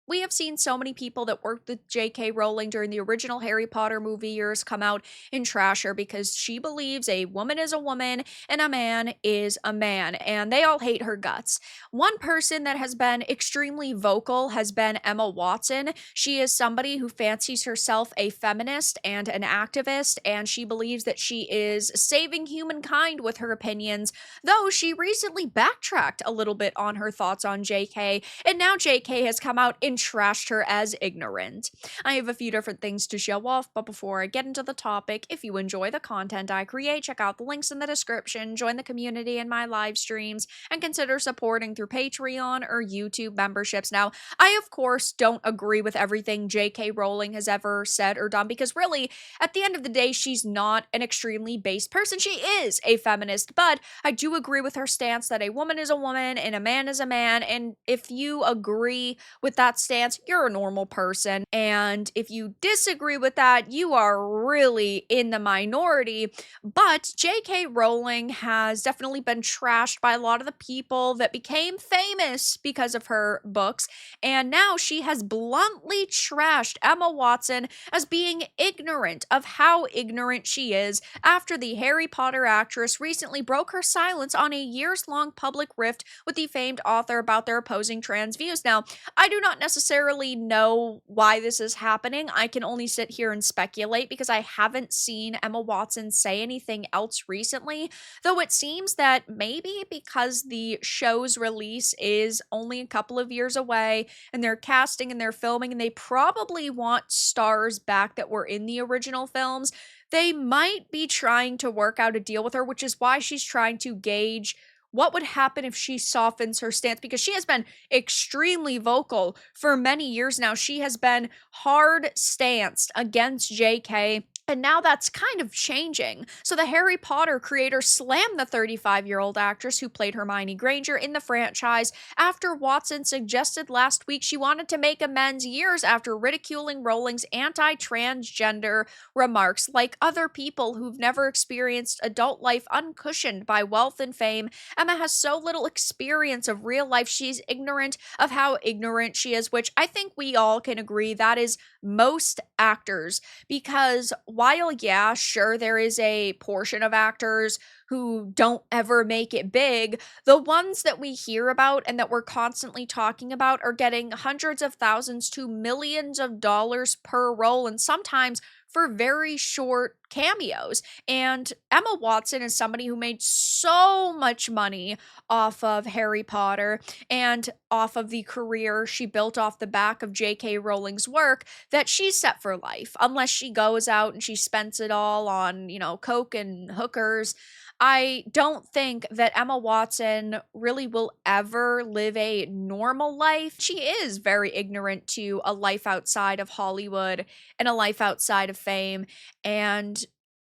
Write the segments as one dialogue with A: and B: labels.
A: we have seen so many people that worked with J.K. Rowling during the original Harry Potter movie years come out and trash her because she believes a woman is a woman and a man is a man, and they all hate her guts. One person that has been extremely vocal has been Emma Watson. She is somebody who fancies herself a feminist and an activist, and she believes that she is saving humankind with her opinions, though she recently backtracked a little bit on her thoughts on JK, and now JK has come out and trashed her as ignorant. I have a few different things to show off, but before I get into the topic, if you enjoy the content I create, check out the links in the description, join the community in my live streams, and consider supporting through Patreon or YouTube memberships. Now, I of course don't agree with everything JK Rowling has ever said or done, because really, at the end of the day, she's not an extremely based person. She is a feminist, but I do agree with her stance that a woman is a woman and a man is a man, and if you agree with that stance, you're a normal person. And if you disagree with that, you are really in the minority. But J.K. Rowling has definitely been trashed by a lot of the people that became famous because of her books. And now she has bluntly trashed Emma Watson as being ignorant of how ignorant she is after the Harry Potter actress recently broke her silence on a years-long public rift with the famed author about their opposing trans views. Now, I do not necessarily know why this is happening. I can only sit here and speculate because I haven't seen Emma Watson say anything else recently, though it seems that maybe because the show's release is only a couple of years away and they're casting and they're filming and they probably want stars back that were in the original films, they might be trying to work out a deal with her, which is why she's trying to gauge what would happen if she softens her stance, because she has been extremely vocal for many years now. She has been hard stanced against JK, and now that's kind of changing. So the Harry Potter creator slammed the 35-year-old actress who played Hermione Granger in the franchise after Watson suggested last week she wanted to make amends years after ridiculing Rowling's anti-transgender remarks. Like other people who've never experienced adult life uncushioned by wealth and fame, Emma has so little experience of real life, she's ignorant of how ignorant she is, which I think we all can agree that is most actors. Because while, yeah, sure, there is a portion of actors who don't ever make it big, the ones that we hear about and that we're constantly talking about are getting hundreds of thousands to millions of dollars per role, and sometimes for very short cameos. And Emma Watson is somebody who made so much money off of Harry Potter and off of the career she built off the back of J.K. Rowling's work that she's set for life, unless she goes out and she spends it all on, coke and hookers. I don't think that Emma Watson really will ever live a normal life. She is very ignorant to a life outside of Hollywood and a life outside of fame. And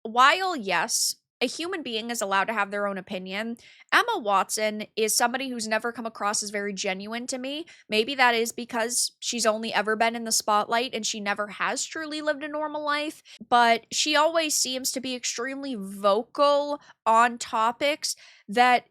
A: while, yes, a human being is allowed to have their own opinion, Emma Watson is somebody who's never come across as very genuine to me. Maybe that is because she's only ever been in the spotlight and she never has truly lived a normal life, but she always seems to be extremely vocal on topics that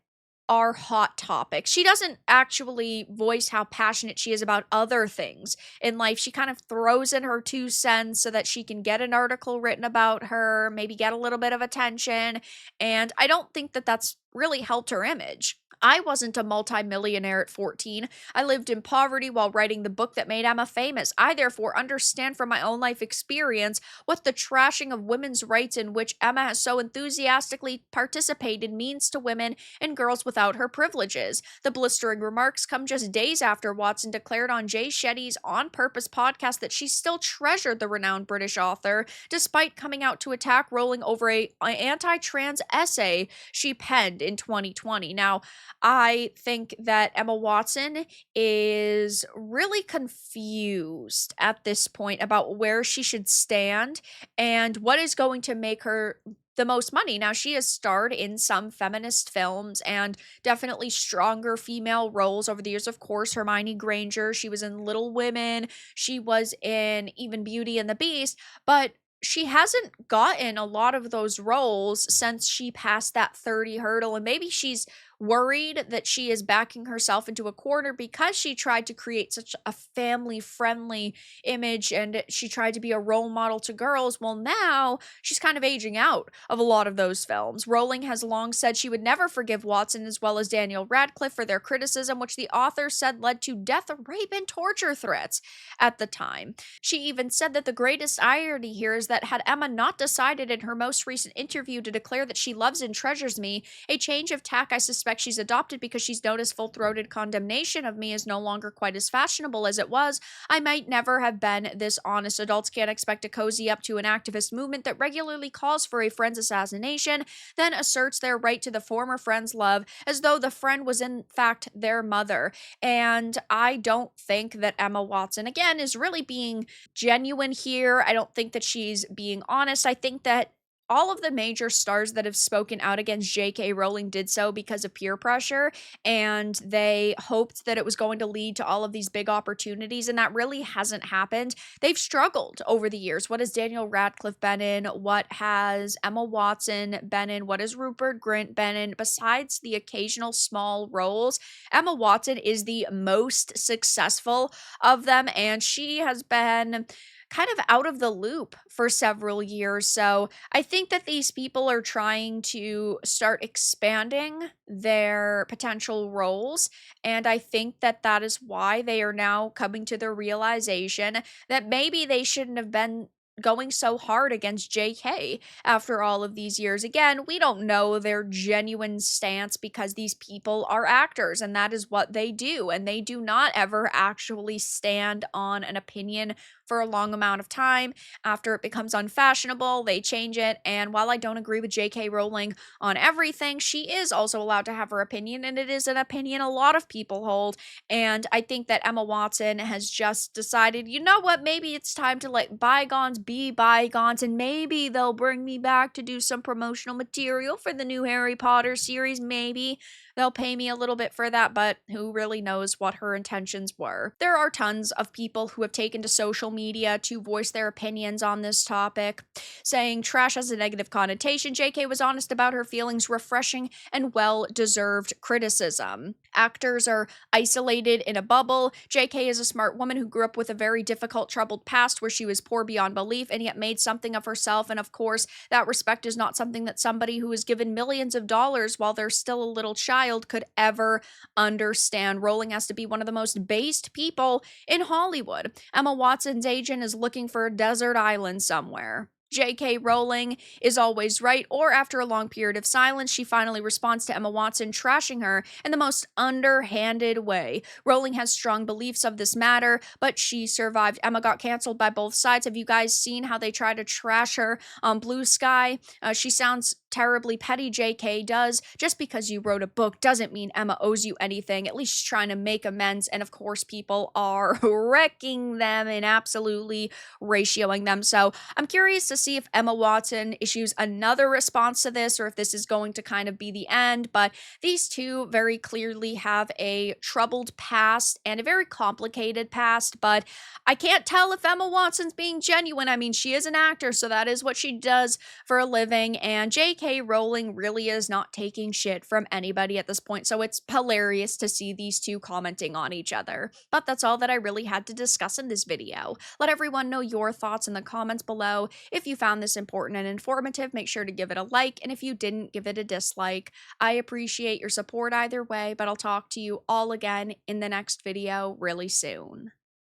A: are hot topics. She doesn't actually voice how passionate she is about other things in life. She kind of throws in her 2 cents so that she can get an article written about her, maybe get a little bit of attention, and I don't think that that's really helped her image. I wasn't a multimillionaire at 14. I lived in poverty while writing the book that made Emma famous. I therefore understand from my own life experience what the trashing of women's rights in which Emma has so enthusiastically participated means to women and girls without her privileges. The blistering remarks come just days after Watson declared on Jay Shetty's On Purpose podcast that she still treasured the renowned British author, despite coming out to attack Rowling over a anti-trans essay she penned in 2020. Now, I think that Emma Watson is really confused at this point about where she should stand and what is going to make her the most money. Now, she has starred in some feminist films and definitely stronger female roles over the years. Of course, Hermione Granger, she was in Little Women, she was in even Beauty and the Beast, but she hasn't gotten a lot of those roles since she passed that 30 hurdle, and maybe she's worried that she is backing herself into a corner because she tried to create such a family friendly image and she tried to be a role model to girls. Well, now she's kind of aging out of a lot of those films. Rowling has long said she would never forgive Watson as well as Daniel Radcliffe for their criticism, which the author said led to death, rape, and torture threats at the time. She even said that the greatest irony here is that had Emma not decided in her most recent interview to declare that she loves and treasures me, a change of tack I suspect she's adopted because she's noticed full-throated condemnation of me is no longer quite as fashionable as it was, I might never have been this honest. Adults can't expect to cozy up to an activist movement that regularly calls for a friend's assassination, then asserts their right to the former friend's love as though the friend was in fact their mother. And I don't think that Emma Watson, again, is really being genuine here. I don't think that she's being honest. I think that all of the major stars that have spoken out against J.K. Rowling did so because of peer pressure, and they hoped that it was going to lead to all of these big opportunities, and that really hasn't happened. They've struggled over the years. What has Daniel Radcliffe been in? What has Emma Watson been in? What has Rupert Grint been in? Besides the occasional small roles, Emma Watson is the most successful of them, and she has been kind of out of the loop for several years. So I think that these people are trying to start expanding their potential roles. And I think that that is why they are now coming to the realization that maybe they shouldn't have been going so hard against JK after all of these years. Again, we don't know their genuine stance because these people are actors and that is what they do. And they do not ever actually stand on an opinion for a long amount of time. After it becomes unfashionable, they change it. And while I don't agree with J.K. Rowling on everything, she is also allowed to have her opinion, and it is an opinion a lot of people hold. And I think that Emma Watson has just decided, you know what, maybe it's time to let bygones be bygones, and maybe they'll bring me back to do some promotional material for the new Harry Potter series. Maybe they'll pay me a little bit for that, but who really knows what her intentions were. There are tons of people who have taken to social media to voice their opinions on this topic, saying trash has a negative connotation. JK was honest about her feelings, refreshing and well-deserved criticism. Actors are isolated in a bubble. JK is a smart woman who grew up with a very difficult, troubled past where she was poor beyond belief and yet made something of herself. And of course, that respect is not something that somebody who is given millions of dollars while they're still a little child could ever understand. Rowling has to be one of the most based people in Hollywood. Emma Watson's agent is looking for a desert island somewhere. J.K. Rowling is always right, or after a long period of silence, she finally responds to Emma Watson trashing her in the most underhanded way. Rowling has strong beliefs of this matter, but she survived. Emma got canceled by both sides. Have you guys seen how they try to trash her on Blue Sky? She sounds terribly petty, JK does. Just because you wrote a book doesn't mean Emma owes you anything. At least she's trying to make amends, and of course people are wrecking them and absolutely ratioing them. So I'm curious to see if Emma Watson issues another response to this or if this is going to kind of be the end. But these two very clearly have a troubled past and a very complicated past, but I can't tell if Emma Watson's being genuine. I mean, she is an actor, so that is what she does for a living, and J.K. Rowling really is not taking shit from anybody at this point, so it's hilarious to see these two commenting on each other. But that's all that I really had to discuss in this video. Let everyone know your thoughts in the comments below. If you found this important and informative, make sure to give it a like, and if you didn't, give it a dislike. I appreciate your support either way, but I'll talk to you all again in the next video really soon.